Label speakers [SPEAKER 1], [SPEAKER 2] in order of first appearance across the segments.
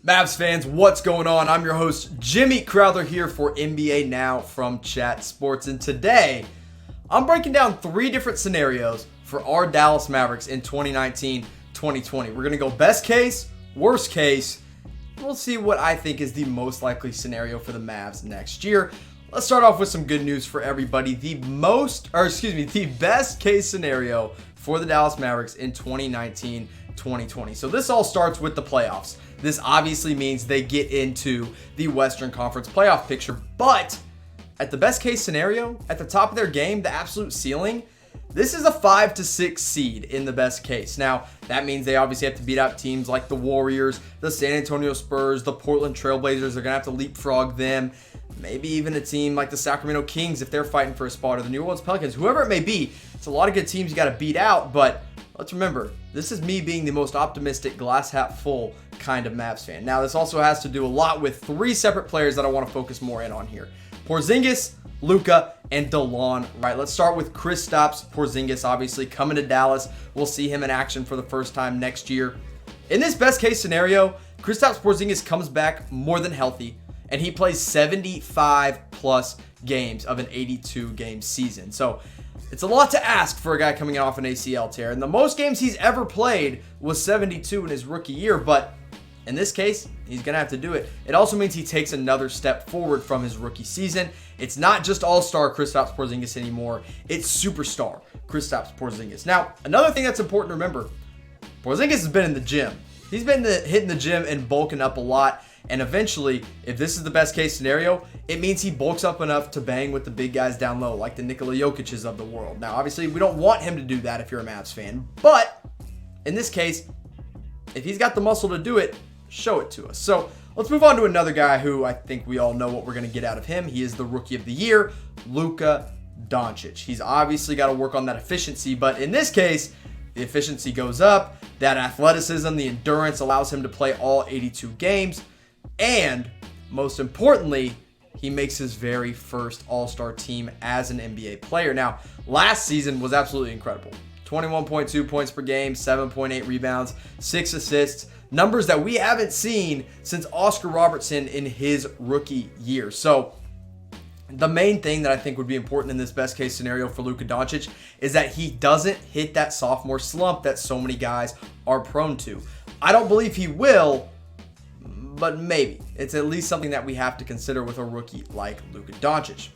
[SPEAKER 1] Mavs fans, what's going on? I'm your host, Jimmy Crowther, here for NBA Now from Chat Sports. And today, I'm breaking down 3 different scenarios for our Dallas Mavericks in 2019-2020. We're going to go best case, worst case. We'll see what I think is the most likely scenario for the Mavs next year. Let's start off with some good news for everybody. The best case scenario for the Dallas Mavericks in 2019-2020. So this all starts with the playoffs. This obviously means they get into the Western Conference playoff picture, but at the best case scenario, at the top of their game, the absolute ceiling, this is a 5 to 6 seed in the best case. Now, that means they obviously have to beat out teams like the Warriors, the San Antonio Spurs, the Portland Trailblazers. They're going to have to leapfrog them. Maybe even a team like the Sacramento Kings if they're fighting for a spot, or the New Orleans Pelicans. Whoever it may be, it's a lot of good teams you got to beat out, but let's remember, this is me being the most optimistic, glass half full kind of Mavs fan. Now, this also has to do a lot with 3 separate players that I want to focus more in on here. Porzingis, Luka, and Delon Wright. Let's start with Kristaps Porzingis, obviously coming to Dallas. We'll see him in action for the first time next year. In this best case scenario, Kristaps Porzingis comes back more than healthy, and he plays 75 plus games of an 82 game season. So it's a lot to ask for a guy coming off an ACL tear. And the most games he's ever played was 72 in his rookie year. But in this case, he's going to have to do it. It also means he takes another step forward from his rookie season. It's not just all-star Kristaps Porzingis anymore. It's superstar Kristaps Porzingis. Now, another thing that's important to remember, Porzingis has been in the gym. He's been hitting the gym and bulking up a lot. And eventually, if this is the best case scenario, it means he bulks up enough to bang with the big guys down low, like the Nikola Jokic's of the world. Now, obviously, we don't want him to do that if you're a Mavs fan. But in this case, if he's got the muscle to do it, show it to us. So let's move on to another guy who I think we all know what we're going to get out of him. He is the Rookie of the Year, Luka Doncic. He's obviously got to work on that efficiency, but in this case, the efficiency goes up. That athleticism, the endurance allows him to play all 82 games. And most importantly, he makes his very first All-Star team as an NBA player. Now, last season was absolutely incredible. 21.2 points per game, 7.8 rebounds, 6 assists. Numbers that we haven't seen since Oscar Robertson in his rookie year. So the main thing that I think would be important in this best case scenario for Luka Doncic is that he doesn't hit that sophomore slump that so many guys are prone to. I don't believe he will, but maybe. It's at least something that we have to consider with a rookie like Luka Doncic.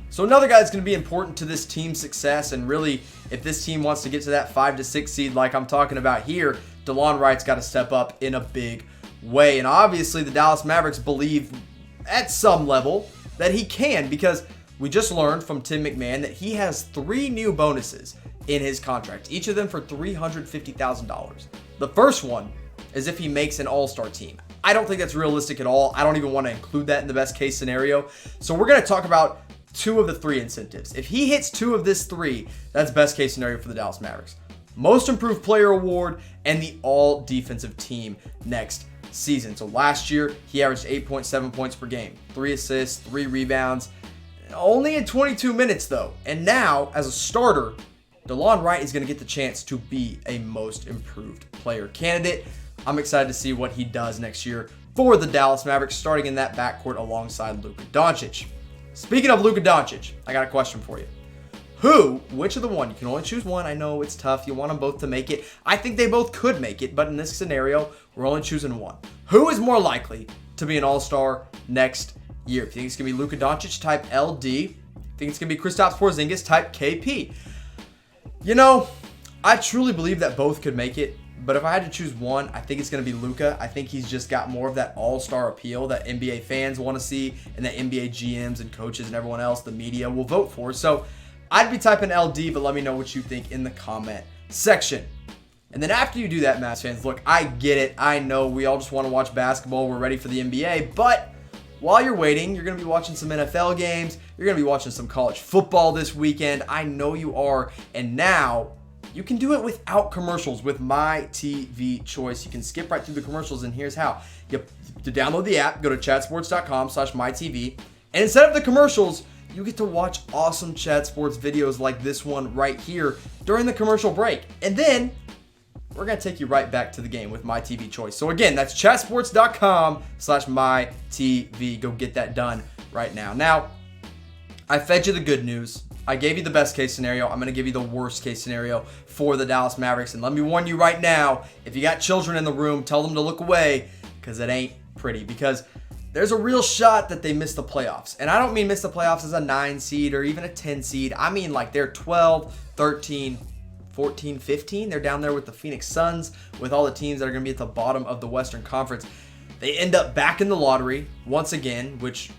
[SPEAKER 1] So another guy that's going to be important to this team's success, and really, if this team wants to get to that 5 to 6 seed like I'm talking about here, Delon Wright's got to step up in a big way. And obviously, the Dallas Mavericks believe at some level that he can, because we just learned from Tim McMahon that he has 3 new bonuses in his contract, each of them for $350,000. The first one is if he makes an all-star team. I don't think that's realistic at all. I don't even want to include that in the best case scenario. So we're going to talk about 2 of the 3 incentives. If he hits 2 of this 3, that's best case scenario for the Dallas Mavericks. Most Improved Player Award and the All Defensive Team next season. So last year, he averaged 8.7 points per game, 3 assists, 3 rebounds, only in 22 minutes though. And now, as a starter, Delon Wright is going to get the chance to be a Most Improved Player candidate. I'm excited to see what he does next year for the Dallas Mavericks, starting in that backcourt alongside Luka Doncic. Speaking of Luka Doncic, I got a question for you. Which of the one? You can only choose one. I know it's tough. You want them both to make it. I think they both could make it, but in this scenario, we're only choosing one. Who is more likely to be an all-star next year? If you think it's going to be Luka Doncic type LD, think it's going to be Kristaps Porzingis type KP. You know, I truly believe that both could make it. But if I had to choose one, I think it's going to be Luka. I think he's just got more of that all-star appeal that NBA fans want to see, and that NBA GMs and coaches and everyone else, the media, will vote for. So I'd be typing LD, but let me know what you think in the comment section. And then after you do that, Mavs fans, look, I get it. I know we all just want to watch basketball. We're ready for the NBA. But while you're waiting, you're going to be watching some NFL games. You're going to be watching some college football this weekend. I know you are. And now you can do it without commercials with My TV Choice. You can skip right through the commercials, and here's how. To download the app, go to chatsports.com/mytv, and instead of the commercials, you get to watch awesome Chat Sports videos like this one right here during the commercial break. And then we're going to take you right back to the game with my TV choice. So again, that's chatsports.com/mytv. Go get that done right now. Now, I fed you the good news. I gave you the best case scenario. I'm going to give you the worst case scenario for the Dallas Mavericks. And let me warn you right now, if you got children in the room, tell them to look away because it ain't pretty. Because there's a real shot that they miss the playoffs. And I don't mean miss the playoffs as a 9 seed or even a 10 seed. I mean like they're 12, 13, 14, 15. They're down there with the Phoenix Suns, with all the teams that are going to be at the bottom of the Western Conference. They end up back in the lottery once again, which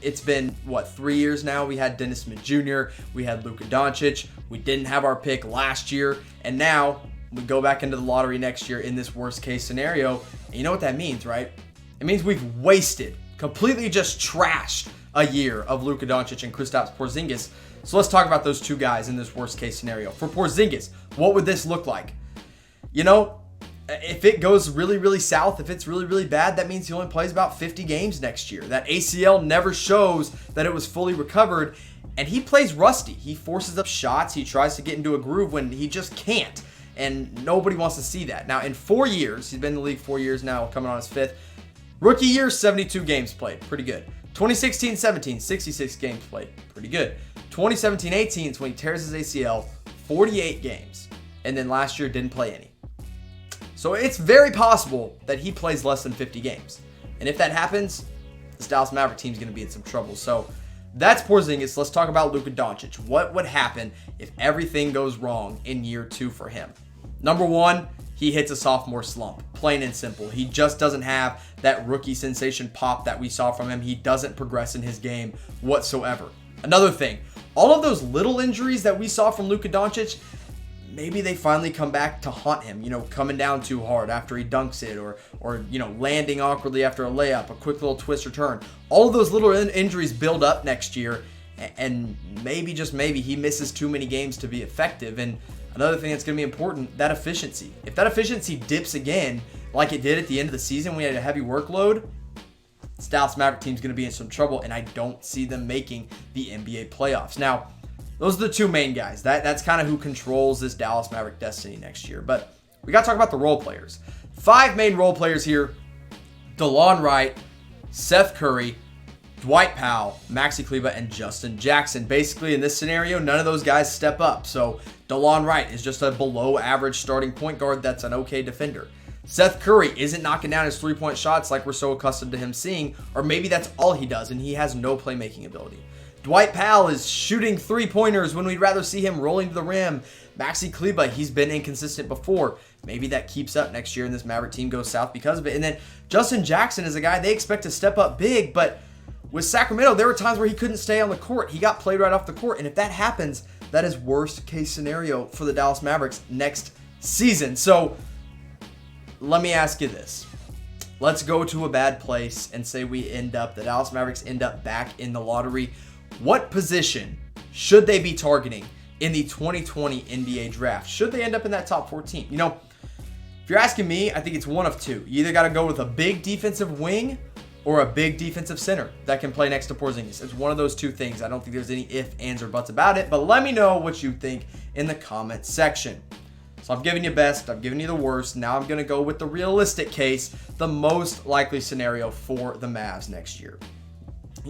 [SPEAKER 1] it's been, 3 years now? We had Dennis Smith Jr., we had Luka Doncic, we didn't have our pick last year, and now we go back into the lottery next year in this worst case scenario. And you know what that means, right? It means we've wasted, completely just trashed a year of Luka Doncic and Kristaps Porzingis. So let's talk about those two guys in this worst case scenario. For Porzingis, what would this look like? You know, if it goes really, really south, if it's really, really bad, that means he only plays about 50 games next year. That ACL never shows that it was fully recovered, and he plays rusty. He forces up shots. He tries to get into a groove when he just can't, and nobody wants to see that. Now, in 4 years, he's been in the league 4 years now, coming on his 5th. Rookie year, 72 games played. Pretty good. 2016-17, 66 games played. Pretty good. 2017-18 is when he tears his ACL, 48 games. And then last year, didn't play any. So it's very possible that he plays less than 50 games. And if that happens, this Dallas Maverick team is going to be in some trouble. So that's Porzingis. Let's talk about Luka Doncic. What would happen if everything goes wrong in year 2 for him? Number 1, he hits a sophomore slump. Plain and simple. He just doesn't have that rookie sensation pop that we saw from him. He doesn't progress in his game whatsoever. Another thing, all of those little injuries that we saw from Luka Doncic, maybe they finally come back to haunt him, coming down too hard after he dunks it or landing awkwardly after a layup, a quick little twist or turn. All of those little injuries build up next year, and maybe, just maybe, he misses too many games to be effective. And another thing that's going to be important, that efficiency. If that efficiency dips again, like it did at the end of the season when he had a heavy workload, this Dallas Maverick team's going to be in some trouble, and I don't see them making the NBA playoffs. Now, those are the two main guys. That's kind of who controls this Dallas Maverick destiny next year. But we got to talk about the role players. 5 main role players here: Delon Wright, Seth Curry, Dwight Powell, Maxi Kleber, and Justin Jackson. Basically, in this scenario, none of those guys step up. So Delon Wright is just a below average starting point guard that's an okay defender. Seth Curry isn't knocking down his 3-point shots like we're so accustomed to him seeing, or maybe that's all he does and he has no playmaking ability. Dwight Powell is shooting 3-pointers when we'd rather see him rolling to the rim. Maxi Kleber, he's been inconsistent before. Maybe that keeps up next year and this Maverick team goes south because of it. And then Justin Jackson is a guy they expect to step up big, but with Sacramento, there were times where he couldn't stay on the court. He got played right off the court, and if that happens, that is worst case scenario for the Dallas Mavericks next season. So let me ask you this. Let's go to a bad place and say the Dallas Mavericks end up back in the lottery. What position should they be targeting in the 2020 NBA draft? Should they end up in that top 14? If you're asking me, I think it's one of two. You either got to go with a big defensive wing or a big defensive center that can play next to Porzingis. It's one of those two things. I don't think there's any ifs, ands, or buts about it, but let me know what you think in the comment section. So I've given you best, I've given you the worst. Now I'm going to go with the realistic case, the most likely scenario for the Mavs next year.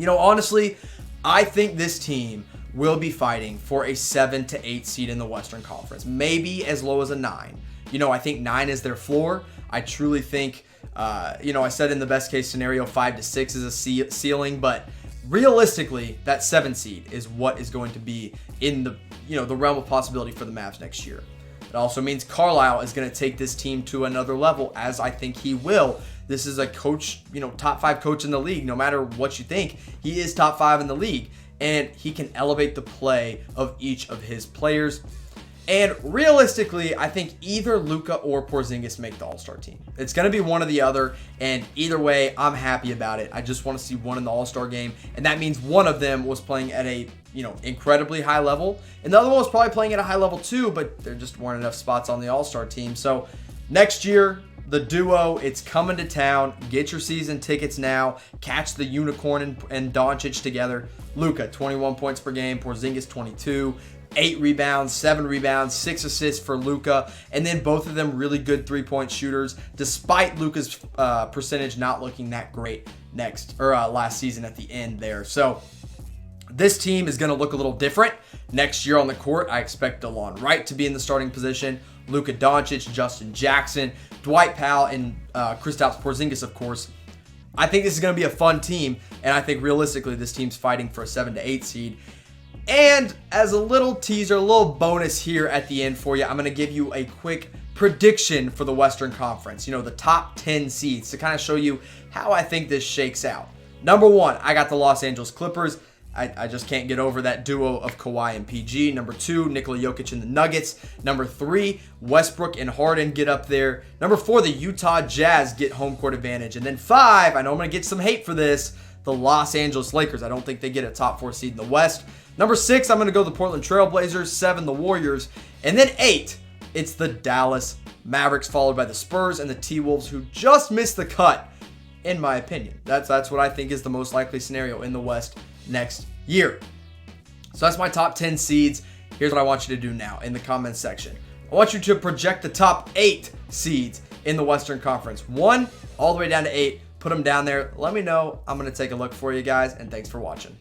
[SPEAKER 1] Honestly, I think this team will be fighting for a 7 to 8 seed in the Western Conference, maybe as low as a 9. I think 9 is their floor. I truly think, I said in the best case scenario, 5 to 6 is a ceiling, but realistically, that 7 seed is what is going to be in the realm of possibility for the Mavs next year. It also means Carlisle is going to take this team to another level, as I think he will. This is a coach, top 5 coach in the league. No matter what you think, he is top 5 in the league, and he can elevate the play of each of his players. And realistically, I think either Luka or Porzingis make the All-Star team. It's going to be one or the other, and either way, I'm happy about it. I just want to see one in the All-Star game, and that means one of them was playing at a incredibly high level, and the other one was probably playing at a high level too, but there just weren't enough spots on the All-Star team. So next year, the duo, it's coming to town. Get your season tickets now. Catch the Unicorn and Doncic together. Luka, 21 points per game. Porzingis, 22. 8 rebounds, 7 rebounds, 6 assists for Luka, and then both of them really good three-point shooters, despite Luka's percentage not looking that great last season at the end there. So this team is going to look a little different next year on the court. I expect Delon Wright to be in the starting position, Luka Doncic, Justin Jackson, Dwight Powell, and Kristaps Porzingis, of course. I think this is going to be a fun team, and I think realistically this team's fighting for a 7 to 8 seed. And as a little teaser, a little bonus here at the end for you, I'm going to give you a quick prediction for the Western Conference. You know, the top 10 seeds to kind of show you how I think this shakes out. Number 1, I got the Los Angeles Clippers. I just can't get over that duo of Kawhi and PG. Number 2, Nikola Jokic and the Nuggets. Number 3, Westbrook and Harden get up there. Number 4, the Utah Jazz get home court advantage. And then 5, I know I'm going to get some hate for this, the Los Angeles Lakers. I don't think they get a top 4 seed in the West. Number 6, I'm going to go the Portland Trail Blazers. 7, the Warriors. And then 8, it's the Dallas Mavericks, followed by the Spurs and the T-Wolves, who just missed the cut, in my opinion. That's what I think is the most likely scenario in the West next year. So that's my top 10 seeds. Here's what I want you to do now in the comments section. I want you to project the top 8 seeds in the Western Conference. 1 all the way down to 8. Put them down there. Let me know. I'm going to take a look for you guys, and thanks for watching.